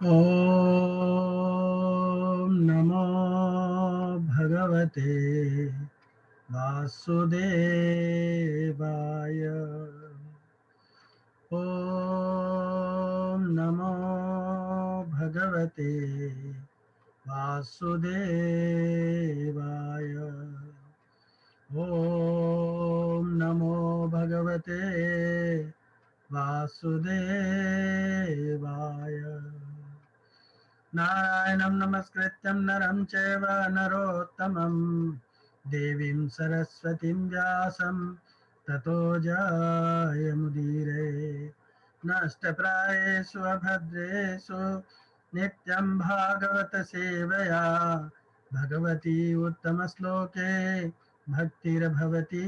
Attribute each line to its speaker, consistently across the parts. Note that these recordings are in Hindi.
Speaker 1: ॐ नमो भगवते वासुदेवाय। ॐ नमो भगवते वासुदेवाय। ॐ नमो भगवते वासुदेवाय। नारायणं नमस्कृत्यं नरं चैव नरोत्तमं देवीं सरस्वतीं व्यासं ततो जयमुदीरये। नष्टप्रायेषु अभद्रेषु नित्यं भागवत सेवया भगवती उत्तमश्लोके भक्तिर्भवती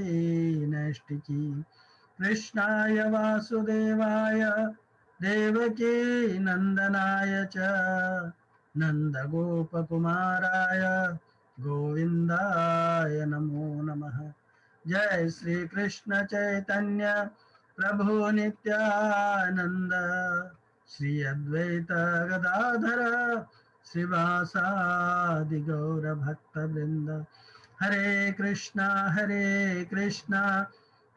Speaker 1: नैष्टिकी। कृष्णाय वासुदेवाय देवकी नंदनाय च नंदगोपकुमाराय गोविंदाय नमो नमः। जय श्री कृष्ण चैतन्य प्रभु नित्यानंद श्री अद्वैत गदाधर श्रीवासादि गौर भक्त वृंद। हरे कृष्णा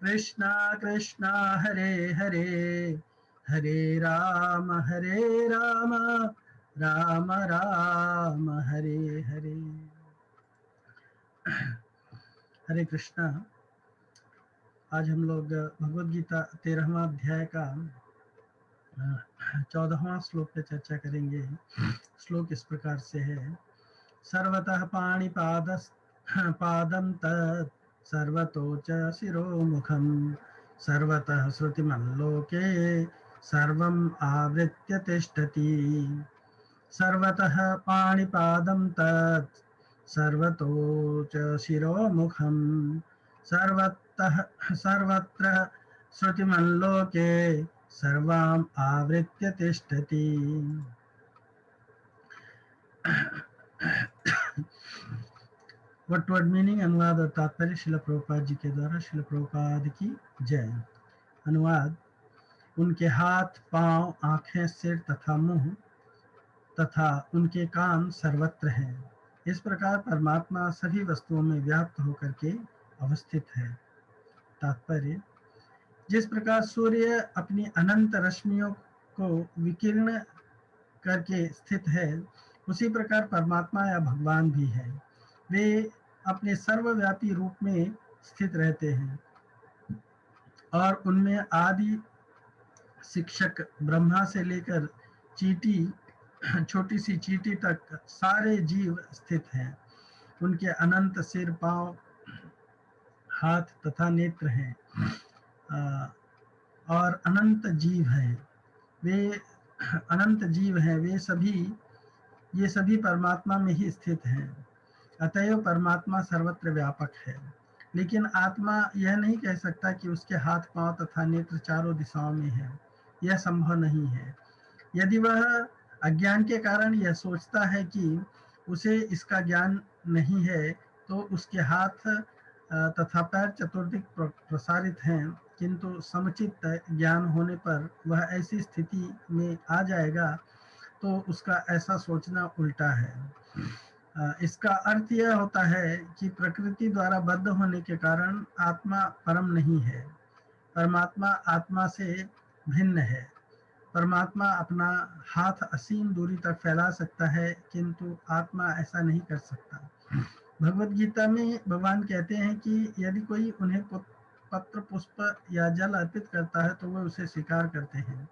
Speaker 1: कृष्णा कृष्णा हरे हरे, हरे राम राम राम हरे हरे। हरे कृष्णा। आज हम लोग भगवद गीता 13वां अध्याय का 14वां श्लोक पे चर्चा करेंगे। श्लोक इस प्रकार से है। सर्वतः पादं तत् सर्वतो च शिरोमुखं सर्वतः श्रुतिमल्लोके सर्वम् आवृत्य तिष्ठति। सर्वतः पाणिपादं तत् सर्वतो च शिरोमुखं सर्वत्र श्रुतिमल्लोके सर्वाम् आवृत्य तिष्ठति। वर्ड मीनिंग, अनुवाद और तात्पर्य श्रील प्रभुपाद जी के द्वारा। श्रील प्रभुपाद की जय। अनुवाद। उनके हाथ, पांव, आंखें, सिर तथा मुंह तथा उनके कान सर्वत्र हैं। इस प्रकार परमात्मा सभी वस्तुओं में व्याप्त होकर के अवस्थित है। तात्पर्य। जिस प्रकार सूर्य अपनी अनंत रश्मियों को विकीर्ण करके स्थित है, उसी प्रकार परमात्मा या भगवान भी है। वे अपने सर्वव्यापी रूप में स्थित रहते हैं और उनमें आदि शिक्षक ब्रह्मा से लेकर चींटी, छोटी सी चींटी तक सारे जीव स्थित हैं। उनके अनंत सिर, पांव, हाथ तथा नेत्र हैं और अनंत जीव हैं। वे अनंत जीव हैं। ये सभी परमात्मा में ही स्थित हैं। अतएव परमात्मा सर्वत्र व्यापक है। लेकिन आत्मा यह नहीं कह सकता कि उसके हाथ, पांव तथा नेत्र चारों दिशाओं में है। यह संभव नहीं है। यदि वह अज्ञान के कारण यह सोचता है कि उसे इसका ज्ञान नहीं है, तो उसके हाथ तथा पैर चतुर्दिक प्रसारित हैं, किंतु समुचित ज्ञान होने पर वह ऐसी स्थिति में आ जाएगा, तो उसका ऐसा सोचना उल्टा है। इसका अर्थ यह होता है कि प्रकृति द्वारा बद्ध होने के कारण आत्मा परम नहीं है। परमात्मा आत्मा से भिन्न है। परमात्मा अपना हाथ असीम दूरी तक फैला सकता है, किंतु आत्मा ऐसा नहीं कर सकता। भगवद गीता में भगवान कहते हैं कि यदि कोई उन्हें पत्र, पुष्प या जल अर्पित करता है तो वे उसे स्वीकार करते हैं।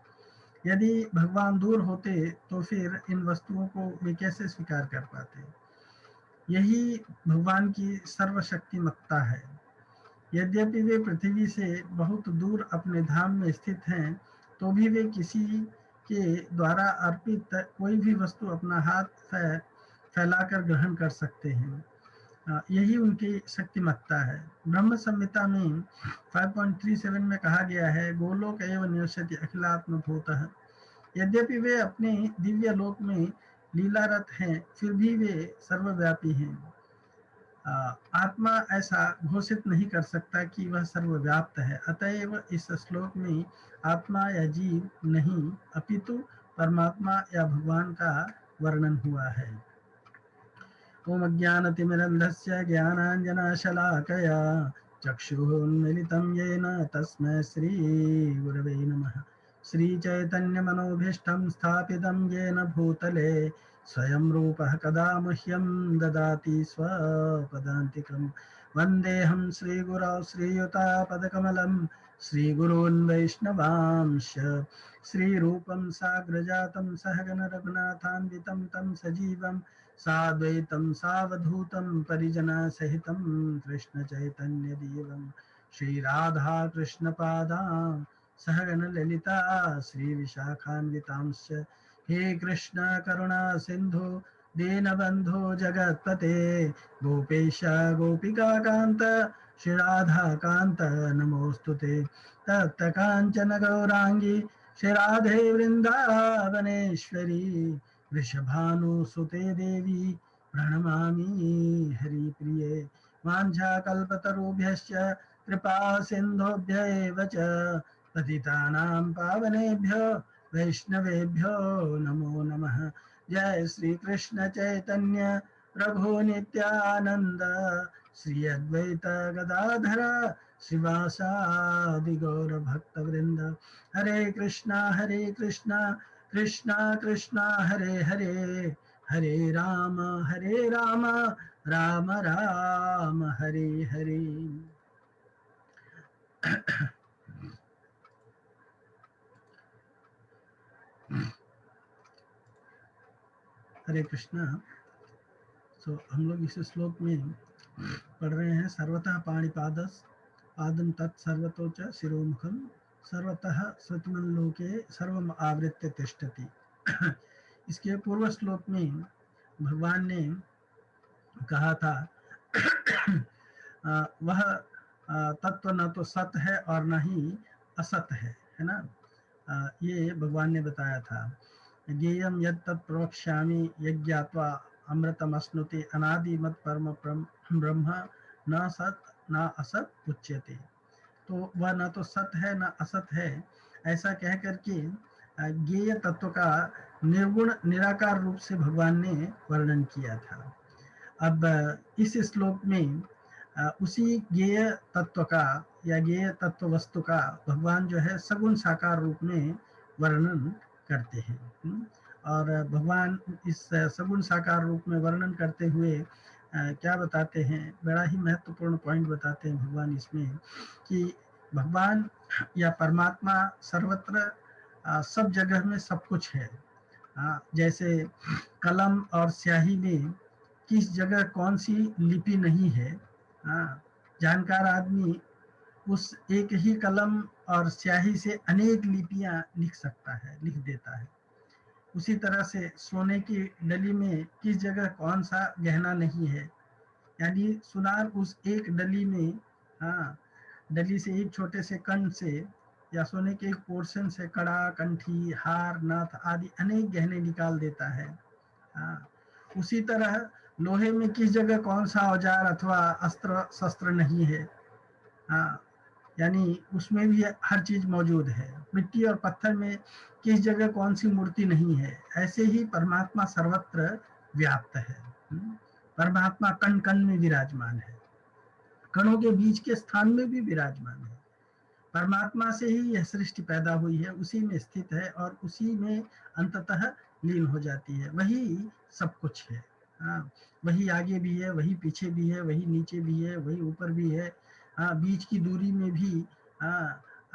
Speaker 1: यदि भगवान दूर होते तो फिर इन वस्तुओं को वे कैसे स्वीकार कर पाते। यही भगवान की सर्वशक्तिमत्ता है। यद्यपि वे पृथ्वी से बहुत दूर अपने धाम में स्थित हैं, तो भी वे किसी के द्वारा अर्पित कोई भी वस्तु अपना हाथ फैलाकर ग्रहण कर सकते हैं। यही उनकी शक्तिमत्ता है। ब्रह्म संहिता में 5.37 में कहा गया है, गोलोक एव निवसति अखिलात्म भूतः। यद्यपि वे अपने दिव्य लोक में लीलारत हैं, फिर भी वे सर्वव्यापी हैं। आत्मा ऐसा घोषित नहीं कर सकता कि वह सर्वव्याप्त है। अतएव इस श्लोक में आत्मा या जीव नहीं, अपितु परमात्मा या भगवान का वर्णन हुआ है। ओम अज्ञानतिमिरन्धस्य ज्ञानाञ्जनशलाकया चक्षुरुन्मीलितं येन तस्मै श्रीगुरवे नमः। श्रीचैतन्यमनोभीष्टं स्थापितं येन भूतले स्वयं रूपः कदा मह्यं ददाति स्वपदान्तिकं। वन्देऽहं श्रीगुरौ श्रीयुतापदकमलं श्रीगुरून् वैष्णवांश। श्रीरूपं साग्रजातं सहगण रघुनाथान्वितं तं सजीवं साद्वैतं सावधूतं परिजनसहितं कृष्ण चैतन्य देवं श्री राधा कृष्ण पादां सहगण ललिता श्री विशाखान्वितांश्च। हे कृष्ण करुणा सिंधु दीनबंधो जगत्पते गोपेश गोपिका कांत श्री राधा कांत नमोस्तुते। तप्त कांचन गौरांगी श्री राधे वृंदावनेश्वरी वृषभानुसुते देवी प्रणमामि हरिप्रिये। वाञ्छाकल्पतरुभ्यश्च कृपा सिन्धुभ्य एव च पतितानां पावनेभ्यो वैष्णवेभ्यो नमो नमः। जय श्री कृष्ण चैतन्य प्रभु नित्यानंद श्री अद्वैत गदाधर श्रीवासादि गौर भक्त वृंद। हरे कृष्णा कृष्णा कृष्णा हरे हरे हरे राम राम राम हरे हरे। हरे कृष्णा। हम लोग इस श्लोक में पढ़ रहे हैं सर्वतः पाणिपादस पादं तत् सर्वतो च शिरोमुखम सर्वतः स्वतमन लोके सर्वम आवृत्य तिष्ठति। इसके पूर्व श्लोक में भगवान ने कहा था वह तत्व न तो सत है और न ही असत है ना। ये भगवान ने बताया था। ज्ञेयं यत् तत् प्रवक्ष्यामि यज्ञात्वा अमृतमश्नुते अनादि मत परम ब्रह्म न सत न असत उच्यते। तो वह न तो सत है न असत है, ऐसा कह करके ज्ञेय तत्व का निर्गुण निराकार रूप से भगवान ने वर्णन किया था। अब इस श्लोक में उसी ज्ञेय तत्व का या ज्ञेय तत्व वस्तु का भगवान जो है सगुण साकार रूप में वर्णन करते हैं। और भगवान इस सगुण साकार रूप में वर्णन करते हुए क्या बताते हैं, बड़ा ही महत्वपूर्ण पॉइंट बताते हैं भगवान इसमें कि भगवान या परमात्मा सर्वत्र सब जगह में सब कुछ है। जैसे कलम और स्याही में किस जगह कौन सी लिपि नहीं है, जानकार आदमी उस एक ही कलम और स्याही से अनेक लिपियां लिख सकता है, लिख देता है। उसी तरह से सोने की डली में किस जगह कौन सा गहना नहीं है, यानी सुनार उस एक डली में डली से एक छोटे से कण से या सोने के एक पोर्शन से कड़ा कंठी हार नाथ आदि अनेक गहने निकाल देता है। उसी तरह लोहे में किस जगह कौन सा औजार अथवा अस्त्र शस्त्र नहीं है, यानी उसमें भी हर चीज मौजूद है। मिट्टी और पत्थर में किस जगह कौन सी मूर्ति नहीं है, ऐसे ही परमात्मा सर्वत्र व्याप्त है। परमात्मा कण कण में विराजमान है, कणों के बीच के स्थान में भी विराजमान है। परमात्मा से ही यह सृष्टि पैदा हुई है, उसी में स्थित है और उसी में अंततः लीन हो जाती है। वही सब कुछ है। वही आगे भी है, वही पीछे भी है, वही नीचे भी है, वही ऊपर भी है। बीच की दूरी में भी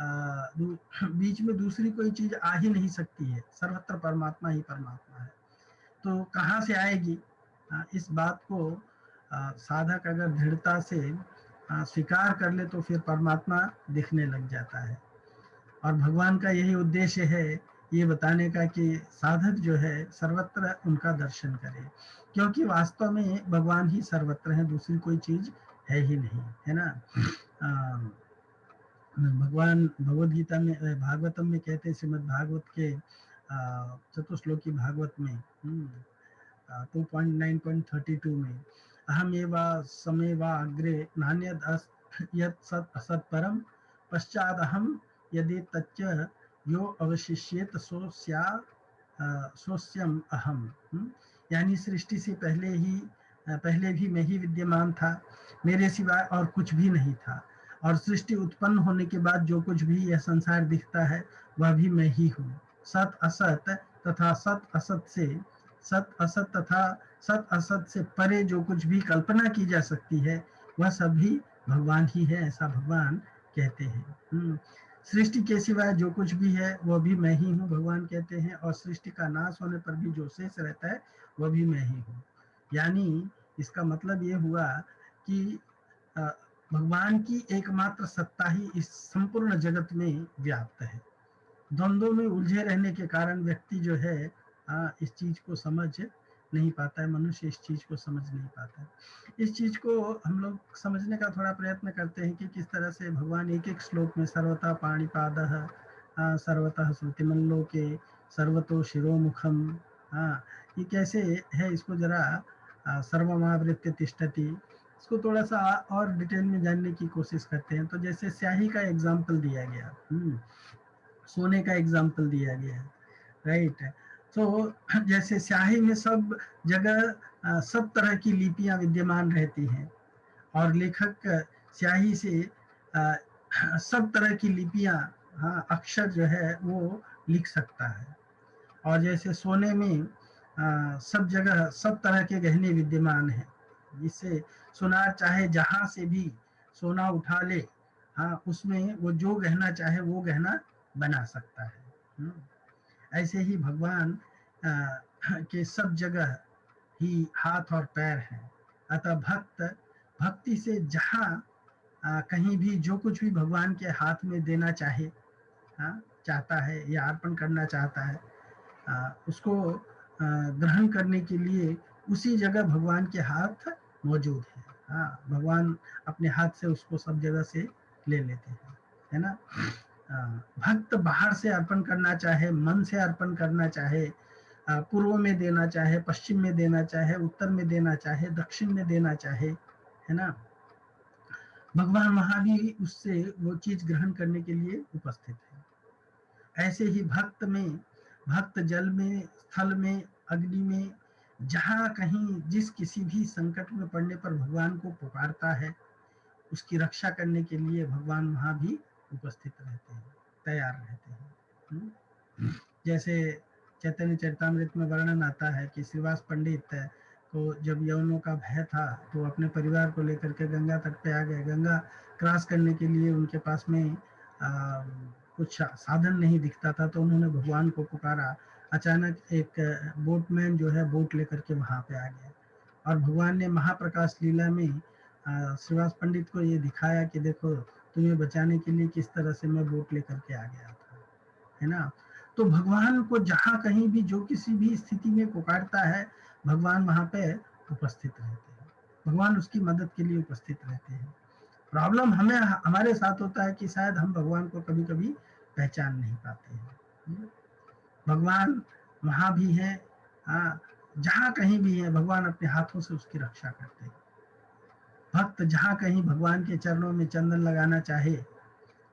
Speaker 1: बीच में दूसरी कोई चीज आ ही नहीं सकती है। सर्वत्र परमात्मा ही परमात्मा है। तो कहाँ से आएगी? इस बात को साधक अगर दृढ़ता से स्वीकार कर ले तो फिर परमात्मा दिखने लग जाता है। और भगवान का यही उद्देश्य है ये बताने का कि साधक जो है सर्वत्र उनका दर्शन करे, क्योंकि वास्तव में भगवान ही सर्वत्र है, दूसरी कोई चीज है ही नहीं, है ना। भगवान भगवत गीता में भागवतम में कहते हैं, श्रीमद् भागवत के चतुश्लोकी भागवत में 2.9.32 में अहम एवा समेवा अग्रे नान्यद यत् सत् असत् परम पश्चाद अहम यदि तच्च यो अवशिष्येत सो स्या सोस्यम अहम, यानी सृष्टि से पहले भी मैं ही विद्यमान था, मेरे सिवाय और कुछ भी नहीं था, और सृष्टि उत्पन्न होने के बाद जो कुछ भी यह संसार दिखता है वह भी मैं ही हूँ। सत असत तथा सत असत से परे जो कुछ भी कल्पना की जा सकती है वह सभी भगवान ही है, ऐसा भगवान कहते हैं। सृष्टि के सिवाय जो कुछ भी है वह भी मैं ही हूँ, भगवान कहते हैं, और सृष्टि का नाश होने पर भी जो शेष रहता है वह भी मैं ही हूँ। यानी इसका मतलब ये हुआ कि भगवान की एकमात्र सत्ता ही इस संपूर्ण जगत में व्याप्त है। द्वंद्वों में उलझे रहने के कारण व्यक्ति जो है इस चीज को समझ नहीं पाता है, मनुष्य इस चीज को समझ नहीं पाता है। इस चीज को हम लोग समझने का थोड़ा प्रयत्न करते हैं कि किस तरह से भगवान एक एक श्लोक में सर्वथा पाणिपादः सर्वतः श्रुतिमल्लोके सर्वतो शिरोमुखम, ये कैसे है, इसको जरा सर्वमावृत्य तिष्ठति, इसको थोड़ा सा और डिटेल में जानने की कोशिश करते हैं। तो जैसे स्याही का एग्जाम्पल दिया गया, सोने का एग्जाम्पल दिया गया है, राइट। तो जैसे स्याही में सब जगह सब तरह की लिपियां विद्यमान रहती हैं, और लेखक स्याही से सब तरह की लिपियां, अक्षर जो है वो लिख सकता है। और जैसे सोने में सब जगह सब तरह के गहने विद्यमान हैं, जिससे सुनार चाहे जहां से भी सोना उठा ले, उसमें वो जो गहना चाहे वो गहना बना सकता है। ऐसे ही भगवान के सब जगह ही हाथ और पैर हैं। अतः भक्ति से जहाँ कहीं भी जो कुछ भी भगवान के हाथ में देना चाहता है या अर्पण करना चाहता है, उसको ग्रहण करने के लिए उसी जगह भगवान के हाथ मौजूद है। भगवान अपने हाथ से उसको सब जगह से ले लेते हैं, है ना। भक्त बाहर से अर्पण करना चाहे, मन से अर्पण करना चाहे, पूर्व में देना चाहे, पश्चिम में देना चाहे, उत्तर में देना चाहे, दक्षिण में देना चाहे, है ना, भगवान वहां भी उससे वो चीज ग्रहण करने के लिए उपस्थित है। ऐसे ही भक्त जल में, स्थल में, अग्नि में, जहां कहीं जिस किसी भी संकट में पड़ने पर भगवान को पुकारता है, उसकी रक्षा करने के लिए भगवान वहां भी उपस्थित रहते हैं, तैयार रहते हैं। जैसे चैतन्य चरितामृत में वर्णन आता है कि श्रीवास पंडित को जब यवनों का भय था तो अपने परिवार को लेकर के गंगा तट पे आ गए। गंगा क्रॉस करने के लिए उनके पास में कुछ साधन नहीं दिखता था, तो उन्होंने भगवान को पुकारा। अचानक एक बोटमैन जो है बोट लेकर के वहां पे आ गया, और भगवान ने महाप्रकाश लीला में श्रीवास पंडित को ये दिखाया कि देखो तुम्हें बचाने के लिए किस तरह से मैं बोट लेकर के आ गया था, है ना। तो भगवान को जहां कहीं भी जो किसी भी स्थिति में पुकारता है, भगवान वहां पे उपस्थित रहते हैं, भगवान उसकी मदद के लिए उपस्थित रहते हैं। प्रॉब्लम हमारे साथ होता है कि शायद हम भगवान को कभी कभी पहचान नहीं पाते हैं। भगवान वहां भी है, जहां कहीं भी है, भगवान अपने हाथों से उसकी रक्षा करते हैं। भक्त जहां कहीं भगवान के चरणों में चंदन लगाना चाहे,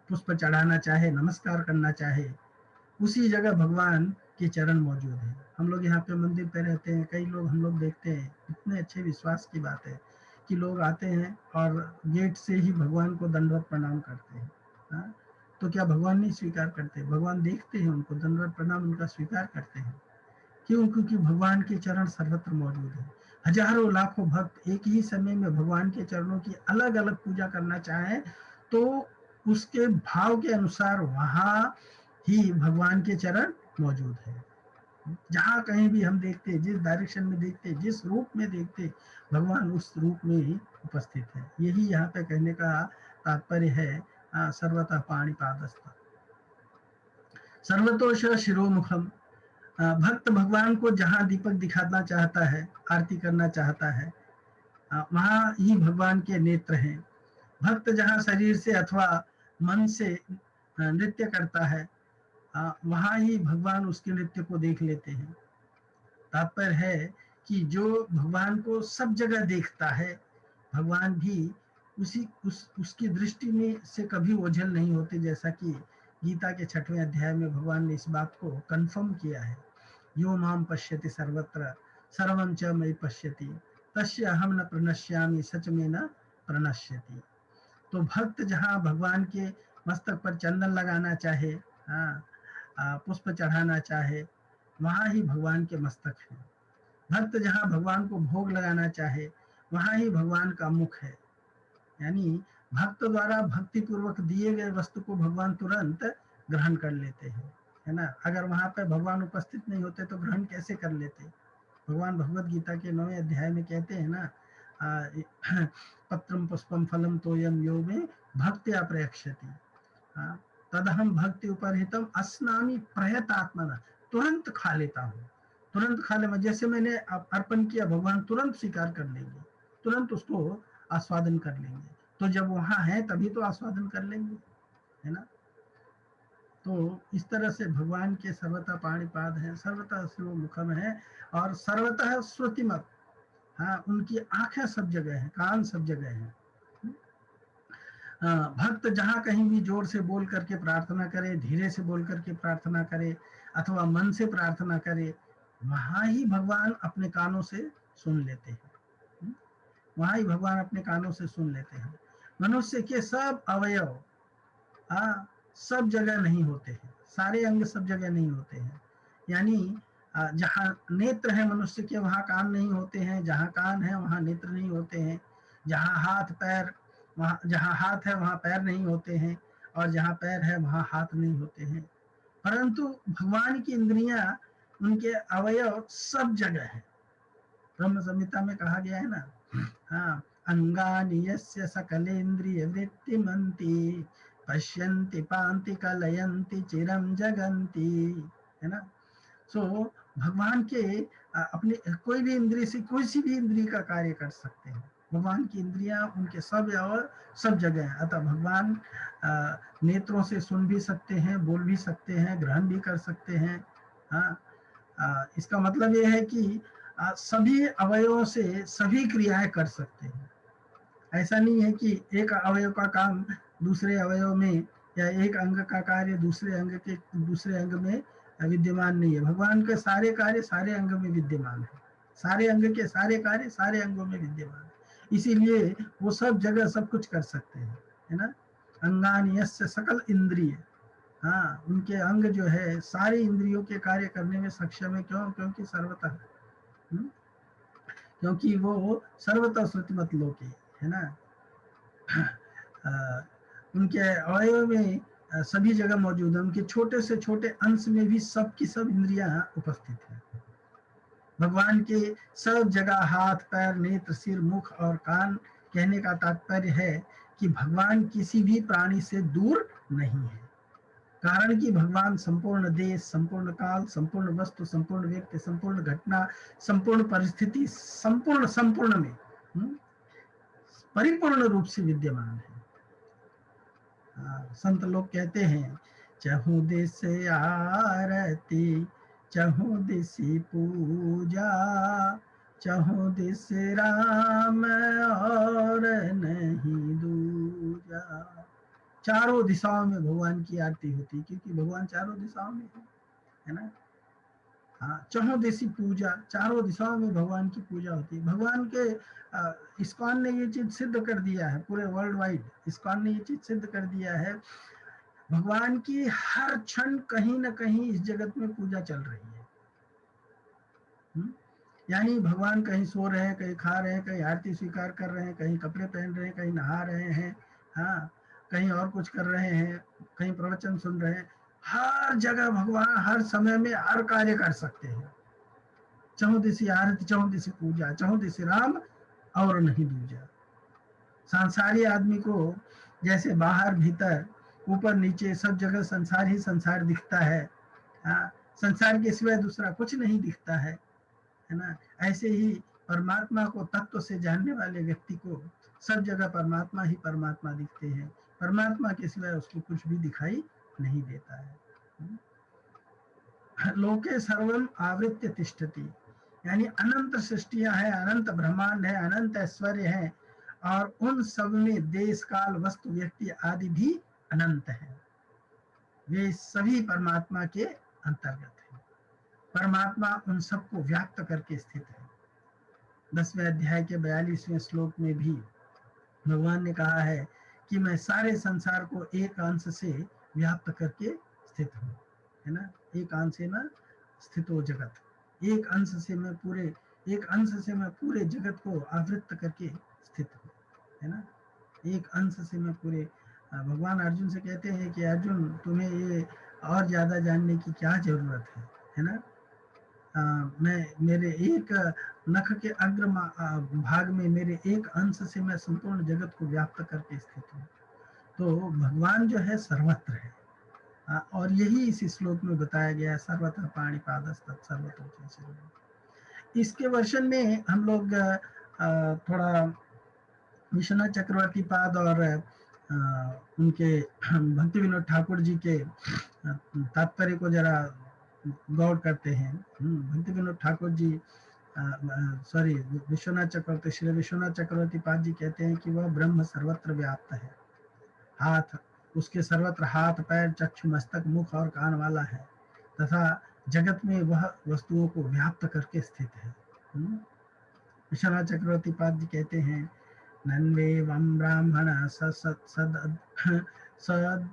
Speaker 1: पुष्प चढ़ाना चाहे, नमस्कार करना चाहे, उसी जगह भगवान के चरण मौजूद है। हम लोग यहाँ पे मंदिर पे रहते हैं, कई लोग हम लोग देखते हैं, इतने अच्छे विश्वास की बात है कि लोग आते हैं और गेट से ही भगवान को दंडवत प्रणाम करते हैं। तो क्या भगवान नहीं स्वीकार करते? भगवान देखते हैं उनको, दंडवत प्रणाम उनका स्वीकार करते हैं। क्यों? क्योंकि भगवान के चरण सर्वत्र मौजूद है। हजारों लाखों भक्त एक ही समय में भगवान के चरणों की अलग अलग पूजा करना चाहे तो उसके भाव के अनुसार वहां ही भगवान के चरण मौजूद है। जहां कहीं भी हम देखते, जिस डायरेक्शन में देखते, जिस रूप में देखते, भगवान उस रूप में ही उपस्थित है। यही यहाँ पे कहने का तात्पर्य है, सर्वतः पाणिपादस्थ सर्वतोष शिरोमुखम। भक्त भगवान को जहां दीपक दिखाना चाहता है, आरती करना चाहता है, वहां ही भगवान के नेत्र हैं। भक्त जहां शरीर से अथवा मन से नृत्य करता है, वहां ही भगवान उसके नृत्य को देख लेते हैं। तात्पर्य है कि जो भगवान को सब जगह देखता है, भगवान भी उसकी दृष्टि में से कभी ओझल नहीं होते। जैसा कि गीता के 6वें अध्याय में भगवान ने इस बात को कंफर्म किया है। यो माम पश्यति सर्वत्र सर्वं च मयि पश्यति तस्य अहम न प्रणश्यामि सच में न प्रणश्यति। तो भक्त जहाँ भगवान के मस्तक पर चंदन लगाना चाहे, हाँ, पुष्प चढ़ाना चाहे, वहाँ ही भगवान के मस्तक है। भक्त जहाँ भगवान को भोग लगाना चाहे, वहाँ ही भगवान का मुख है। यानी भक्त द्वारा भक्ति पूर्वक दिए गए वस्तु को भगवान तुरंत ग्रहण कर लेते हैं, है ना। अगर वहां पर भगवान उपस्थित नहीं होते तो ग्रहण कैसे कर लेते। भगवान भगवत गीता के 9वें अध्याय में कहते हैं ना, पत्रम पुष्पम फलम तोयम यो में भक्त्या प्रयक्षति, तदहम भक्ति उपरहितम अस्नामि प्रयतात्मना, तुरंत खा लेता हूँ, तुरंत खा ले। जैसे मैंने अर्पण किया, भगवान तुरंत स्वीकार कर लेंगे, तुरंत उसको आस्वादन कर लेंगे। तो जब वहां है तभी तो आस्वादन कर लेंगे, है ना। तो इस तरह से भगवान के सर्वथा पाणिपाद है, सर्वथा शिव मुखम है और सर्वतः श्रुतिमत, हाँ, उनकी आंखें सब जगह है, कान सब जगह है। भक्त जहाँ कहीं भी जोर से बोल करके प्रार्थना करे, धीरे से बोल करके प्रार्थना करे अथवा मन से प्रार्थना करे, वहां ही भगवान अपने कानों से सुन लेते हैं, वहां ही भगवान अपने कानों से सुन लेते हैं। मनुष्य के सब अवयव सब जगह नहीं होते हैं, सारे अंग सब जगह नहीं होते हैं। यानी जहाँ नेत्र है मनुष्य के, वहाँ कान नहीं होते हैं, जहाँ कान है वहाँ नेत्र नहीं होते हैं, जहाँ हाथ पैर, वहाँ जहाँ हाथ है वहाँ पैर नहीं होते हैं, और जहाँ पैर है वहाँ हाथ नहीं होते हैं। परंतु भगवान की इंद्रियां, उनके अवयव सब जगह है। ब्रह्म संहिता में कहा गया है ना, हाँ, अंगानि यस्य सकलेन्द्रिय वृत्तिमन्ति पश्यन्ति पान्ति कलयन्ति चिरं जगन्ति, है ना। सो भगवान के अपने कोई भी इंद्रिय से कोई सी भी इंद्रिय का कार्य कर सकते हैं। भगवान की इंद्रियां उनके सब और सब जगह है। अतः भगवान नेत्रों से सुन भी सकते हैं, बोल भी सकते हैं, ग्रहण भी कर सकते हैं। हाँ, इसका मतलब यह है कि सभी अवयवों से सभी क्रियाएं कर सकते हैं। ऐसा नहीं है कि एक अवयव का काम दूसरे अवयव में, या एक अंग का कार्य दूसरे अंग के दूसरे अंग में विद्यमान नहीं है। भगवान के सारे कार्य सारे अंग में विद्यमान है, सारे अंग के सारे कार्य सारे अंगों में विद्यमान है, इसीलिए वो सब जगह सब कुछ कर सकते हैं, है ना। अंगानि यस्य सकल इंद्रिय, हाँ, उनके अंग जो है सारे इंद्रियों के कार्य करने में सक्षम है। क्यों? क्योंकि सर्वतः, क्योंकि वो सर्वतः श्रुतिमत लोके, है ना। उनके अवयव में सभी जगह मौजूद है, उनके छोटे से छोटे अंश में भी सब की सब इंद्रियां उपस्थित हैं। भगवान के सब जगह हाथ पैर नेत्र सिर मुख और कान, कहने का तात्पर्य है कि भगवान किसी भी प्राणी से दूर नहीं है। कारण कि भगवान संपूर्ण देश, संपूर्ण काल, संपूर्ण वस्तु, संपूर्ण व्यक्ति, संपूर्ण घटना, संपूर्ण परिस्थिति, संपूर्ण में परिपूर्ण रूप से विद्यमान है। संत लोग कहते हैं, चहु दिस आरती चहु दिसी पूजा, चहु दिस राम और नहीं दूजा। चारों दिशाओं में भगवान की आरती होती है, क्योंकि भगवान चारों दिशाओं में है ना। हाँ, चहुं दिशी पूजा, चारों दिशाओं में भगवान की पूजा होती है। भगवान के इस्कॉन ने ये चीज सिद्ध कर दिया है, पूरे वर्ल्ड वाइड इस्कॉन ने ये चीज सिद्ध कर दिया है। भगवान की हर क्षण कहीं ना कहीं इस जगत में पूजा चल रही है। यानी भगवान कहीं सो रहे हैं, कहीं खा रहे हैं, कहीं आरती स्वीकार कर रहे हैं, कहीं कपड़े पहन रहे हैं, कहीं नहा रहे हैं, हाँ, कहीं और कुछ कर रहे हैं, कहीं प्रवचन सुन रहे हैं। हर जगह भगवान हर समय में हर कार्य कर सकते हैं। चहुं दिशी आरती चहुं दिशी पूजा, चहुं दिशी राम और नहीं दूजा। सांसारी आदमी को जैसे बाहर भीतर ऊपर नीचे सब जगह संसार ही संसार दिखता है, संसार के सिवाय दूसरा कुछ नहीं दिखता है ना। ऐसे ही परमात्मा को तत्व से जानने वाले व्यक्ति को सब जगह परमात्मा ही परमात्मा दिखते हैं। परमात्मा के सिवाय उसको कुछ भी दिखाई नहीं देता है। लोके सर्वम आवृत्य तिष्ठति, यानी अनंत सृष्टियां हैं, अनंत ब्रह्मांड है, अनंत ऐश्वर्य है, और उन सब में देश काल वस्तु व्यक्ति आदि भी अनंत है। वे सभी परमात्मा के अंतर्गत है। परमात्मा उन सबको व्याप्त करके स्थित है। 10वें अध्याय के 42वें श्लोक में भी भगवान ने कहा है कि मैं सारे संसार को एक अंश से व्याप्त करके स्थित हूँ, है ना। एक अंश से ना स्थितो जगत, एक अंश से मैं पूरे जगत को आवृत्त करके स्थित हूँ, है ना। एक अंश से मैं पूरे, भगवान अर्जुन से कहते हैं कि अर्जुन तुम्हें ये और ज्यादा जानने की क्या जरूरत है ना। मैं मेरे एक नख के अग्र भाग में मेरे एक अंश से मैं संपूर्ण जगत को व्याप्त करके स्थित हूँ। तो भगवान जो है सर्वत्र है, और यही इस श्लोक में बताया गया है, सर्वत्र पाणिपादस्तत् सर्वतोमुखे। इसके वर्षन में हम लोग थोड़ा विश्वनाथ चक्रवर्ती पाद और उनके भक्ति विनोद ठाकुर जी के तात्पर्य को जरा गौर करते हैं। भक्ति विनोद ठाकुर जी सॉरी विश्वनाथ चक्रवर्ती, श्री विश्वनाथ चक्रवर्ती पाद जी कहते हैं कि वह ब्रह्म सर्वत्र व्याप्त है। हाथ उसके सर्वत्र हाथ पैर चक्षु मस्तक मुख और कान वाला है, तथा जगत में वह वस्तुओं को व्याप्त करके स्थित है। विश्वनाथ चक्रवर्ती पाद जी कहते हैं, नन्वेवं ब्राह्मण सद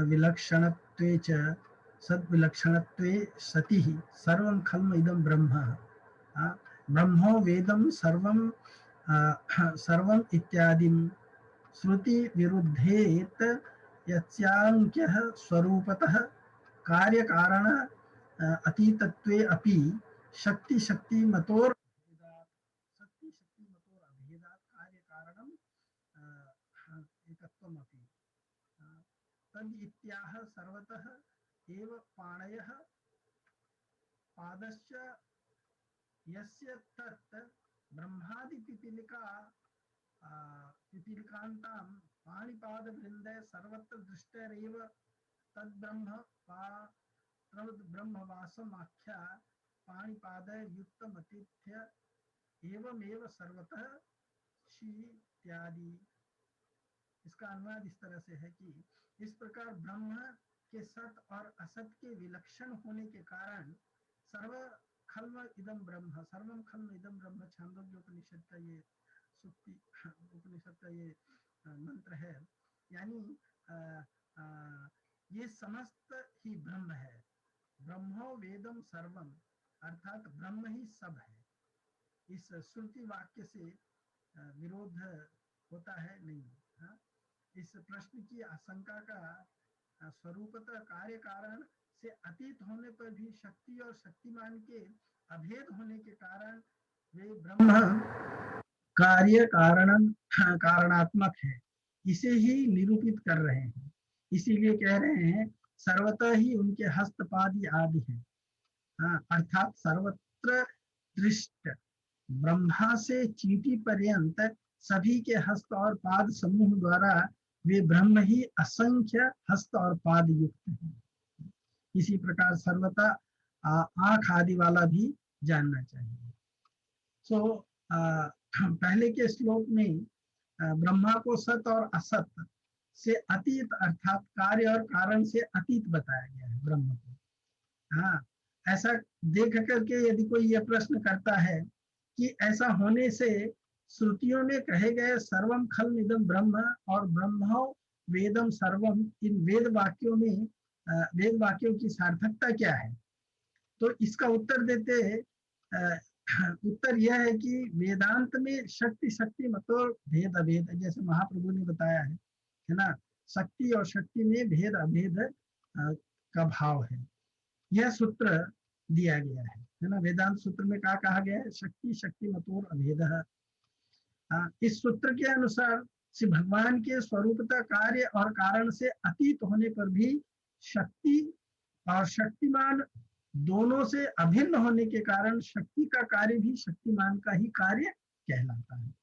Speaker 1: विलक्षणत्वे च सद्विलक्षणत्वे सति सर्वं खल्म इदं ब्रह्म ब्रह्मो वेदं सर्वं इत्यादिं श्रुति विरुद्धेत यस्यांक्यः स्वरूपतः कार्य कारण अतीतत्वे अपि शक्ति शक्तिमतोर अभेदात् कार्य कारणम एकत्वमपि तद इत्याह सर्वतः एव पाणयः पादश्च यस्य तत् ब्रह्मादि पिपीलिकान्तां पाणिपादवृन्दे सर्वत्र दृष्टैरेव तद्ब्रह्मवासमाख्या पाणिपादे युक्तमतीत्य एवमेव सर्वतः इत्यादि। इसका अनुवाद इस तरह से है कि इस प्रकार ब्रह्म के सत और असत के विलक्षण होने के कारण सर्वम खल्म इदम ब्रह्म छांदोग्य उपनिषद का ये सुक्ति उपनिषद का ये मंत्र है। यानी ये समस्त ही ब्रह्म है। ब्रह्मो वेदम सर्वम, अर्थात ब्रह्म ही सब है। इस श्रुति वाक्य से विरोध होता है नहीं। हाँ? इस प्रश्न की आशंका का स्वरूपतः कार्य कारण से अतीत होने पर भी शक्ति और शक्तिमान के अभेद होने के कारण वे ब्रह्म कार्य कारणात्मक है, इसे ही निरूपित कर रहे हैं। इसीलिए कह रहे हैं सर्वतः ही उनके हस्तपाद आदि है। अर्थात सर्वत्र दृष्ट ब्रह्मा से चींटी पर्यंत सभी के हस्त और पाद समूह द्वारा वे ब्रह्म ही असंख्य हस्त और पाद युक्त हैं। इसी प्रकार सर्वथा आंख आदि वाला भी जानना चाहिए। सो पहले के श्लोक में ब्रह्मा को सत और असत से अतीत अर्थात कार्य और कारण से अतीत बताया गया है ब्रह्म को। हाँ, ऐसा देख करके यदि कोई यह प्रश्न करता है कि ऐसा होने से श्रुतियों में कहे गए सर्वम खल्म इदम ब्रह्म और ब्रह्मो वेदम सर्वम, इन वेद वाक्यों की सार्थकता क्या है? तो इसका उत्तर देते उत्तर यह है कि वेदांत में शक्ति शक्ति मतलब भेद अभेद, जैसे महाप्रभु ने बताया है ना, शक्ति और शक्ति में भेद अभेद का भाव है। यह सूत्र दिया गया है ना। वेदांत सूत्र में क्या कहा गया है? शक्ति शक्ति मतोर अभेद। इस सूत्र के अनुसार श्री भगवान के स्वरूपता कार्य और कारण से अतीत होने पर भी शक्ति और शक्तिमान दोनों से अभिन्न होने के कारण शक्ति का कार्य भी शक्तिमान का ही कार्य कहलाता है।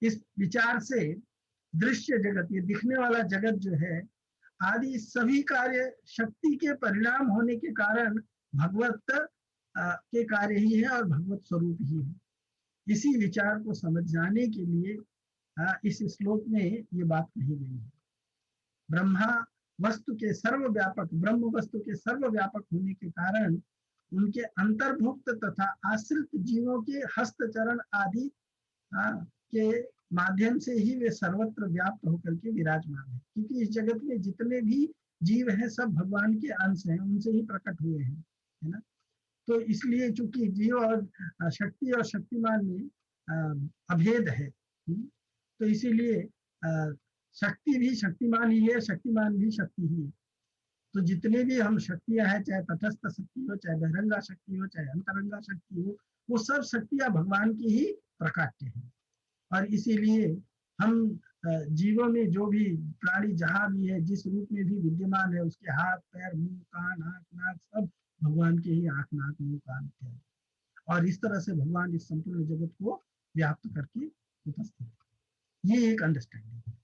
Speaker 1: इस विचार से दृश्य जगत, ये दिखने वाला जगत जो है, आदि सभी कार्य शक्ति के परिणाम होने के कारण भगवत के कार्य ही है और भगवत स्वरूप ही है। इसी विचार को समझाने के लिए इस श्लोक में ये बात कही गई है। ब्रह्म वस्तु के सर्वव्यापक होने के कारण उनके अंतर्भुक्त तथा आश्रित जीवों के हस्त चरण आदि के माध्यम से ही वे सर्वत्र व्याप्त होकर के विराजमान है। क्योंकि इस जगत में जितने भी जीव हैं सब भगवान के अंश हैं, उनसे ही प्रकट हुए हैं, है ना। तो इसलिए चूंकि जीव और शक्ति और शक्तिमान में अभेद है, तो इसीलिए शक्ति भी शक्तिमान ही है, शक्तिमान भी शक्ति ही है। तो जितने भी हम शक्तियां हैं, चाहे तटस्थ शक्ति हो, चाहे बहिरंगा शक्ति हो, चाहे अंतरंगा शक्ति हो, वो सब शक्तियां भगवान की ही प्रकाट्य है। और इसीलिए हम जीवों में जो भी प्राणी जहां भी है, जिस रूप में भी विद्यमान है, उसके हाथ पैर मुंह कान आंख नाक सब भगवान के ही आंख नाक मुंह कान है। और इस तरह से भगवान इस संपूर्ण जगत को व्याप्त करके उपस्थित है। ये एक अंडरस्टैंडिंग है।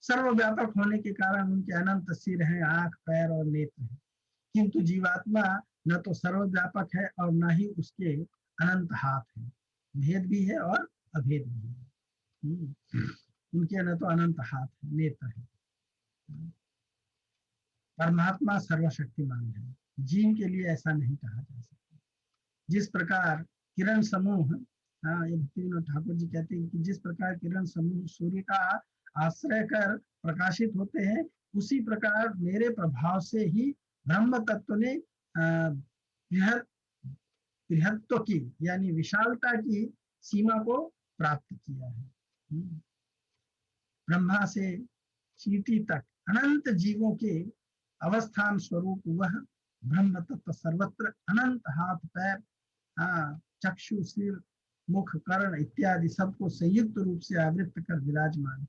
Speaker 1: सर्वव्यापक होने के कारण उनके अनंत सिर हैं, आंख पैर और नेत्र हैं। किंतु जीवात्मा न तो सर्वव्यापक है और न ही उसके अनंत हाथ हैं। भेद भी है और अभेद भी है। उनके न तो अनंत हाथ है, नेत्र है। परमात्मा सर्वशक्तिमान है। जीव के लिए ऐसा नहीं कहा जा सकता। जिस प्रकार किरण समूह, ये भक्तिविनोद ठाकुर जी कहते हैं कि जिस प्रकार किरण समूह सूर्य का आश्रय कर प्रकाशित होते हैं, उसी प्रकार मेरे प्रभाव से ही ब्रह्म तत्व ने बृहत्व की यानी विशालता की सीमा को प्राप्त किया है। ब्रह्मा से चींटी तक अनंत जीवों के अवस्थान स्वरूप वह ब्रह्म तत्व सर्वत्र अनंत हाथ पैर चक्षु सिर मुख कर्ण इत्यादि सबको संयुक्त रूप से आवृत्त कर विराजमान है।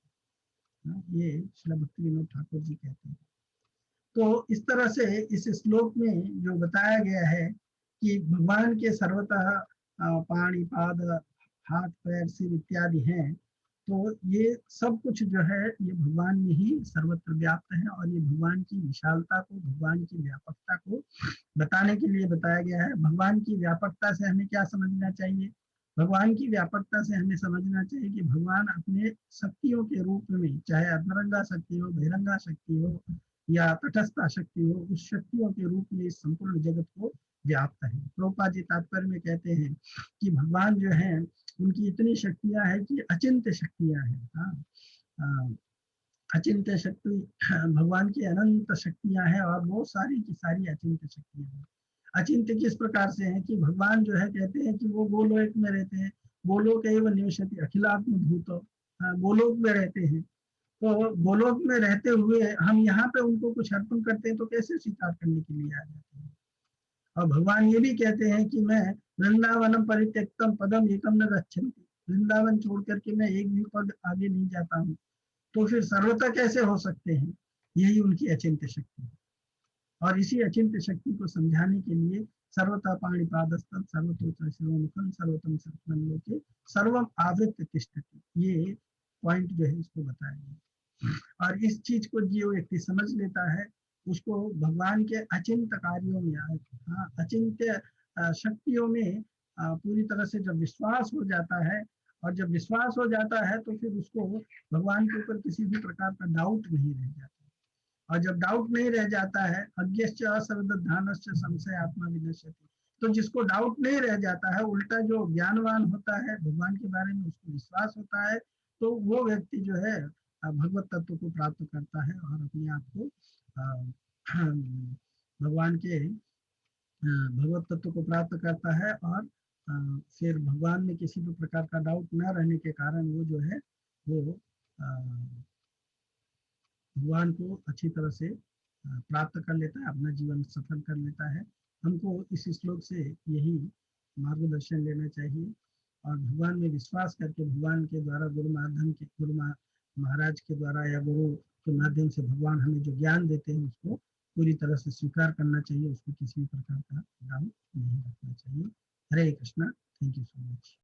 Speaker 1: ये श्री भक्तिविनोद ठाकुर जी कहते हैं। तो इस तरह से इस श्लोक में जो बताया गया है कि भगवान के सर्वतः पाणी पाद हाथ पैर सिर इत्यादि हैं, तो ये सब कुछ जो है ये भगवान में ही सर्वत्र व्याप्त है। और ये भगवान की विशालता को, भगवान की व्यापकता को बताने के लिए बताया गया है। भगवान की व्यापकता से हमें क्या समझना चाहिए? भगवान की व्यापकता से हमें समझना चाहिए कि भगवान अपने शक्तियों के रूप में, चाहे अंतरंगा शक्ति हो, बहिरंगा शक्ति हो या तटस्थ शक्ति हो, उस शक्तियों के रूप में इस संपूर्ण जगत को व्याप्त है। प्रभुपाद जी तात्पर्य में कहते हैं कि भगवान जो है उनकी इतनी शक्तियां हैं कि अचिंत्य शक्तियां हैं। अचिंत्य शक्ति भगवान की अनंत शक्तियां हैं और वो सारी की सारी अचिंत्य शक्तियां हैं। अचिंत्य किस प्रकार से है कि भगवान जो है कहते हैं कि वो गोलोक में रहते हैं। गोलोक एवं निवसति अखिलात्म भूत, गोलोक में रहते हैं। तो गोलोक में रहते हुए हम यहाँ पे उनको कुछ अर्पण करते हैं तो कैसे स्वीकार करने के लिए आ जाते हैं? और भगवान ये भी कहते हैं कि मैं वृंदावनम परित्यक्तम पदम एकम न गच्छन्ति, वृंदावन छोड़ करके मैं एक भी पद आगे नहीं जाता हूँ। तो फिर सर्वथा कैसे हो सकते हैं? यही उनकी अचिंत्य शक्ति है। और इसी अचिंत्य शक्ति को समझाने के लिए सर्वथा पाणिपादस्तम सर्वतोत्र शिरोमुखम सर्वतम सत्मन लोके सर्वम आवृत्य तिष्ठति, ये पॉइंट जो है इसको बताया गया। और इस चीज को जो व्यक्ति समझ लेता है उसको भगवान के अचिंत्य कार्यों में, अचिंत्य शक्तियों में पूरी तरह से जब विश्वास हो जाता है, और जब विश्वास हो जाता है तो फिर उसको भगवान के ऊपर किसी भी प्रकार का डाउट नहीं रह जाता। और जब डाउट नहीं रह जाता है, अज्ञश्च असर्वधानश्च संशय आत्मा विनश्यति, तो जिसको डाउट नहीं रह जाता है, उल्टा जो ज्ञानवान होता है भगवान के बारे में, उसको विश्वास होता है, तो वो व्यक्ति जो है भगवत तत्व को प्राप्त करता है और अपने आप को भगवान के भगवत तत्व को प्राप्त करता है। और फिर भगवान में किसी भी प्रकार का डाउट न रहने के कारण वो जो है वो भगवान को अच्छी तरह से प्राप्त कर लेता है, अपना जीवन सफल कर लेता है। हमको इस श्लोक से यही मार्गदर्शन लेना चाहिए और भगवान में विश्वास करके भगवान के द्वारा गुरु महाराज के द्वारा या गुरु के माध्यम से भगवान हमें जो ज्ञान देते हैं उसको पूरी तरह से स्वीकार करना चाहिए, उसको किसी भी प्रकार का डाउट नहीं रखना चाहिए। Hare Krishna. Thank you so much.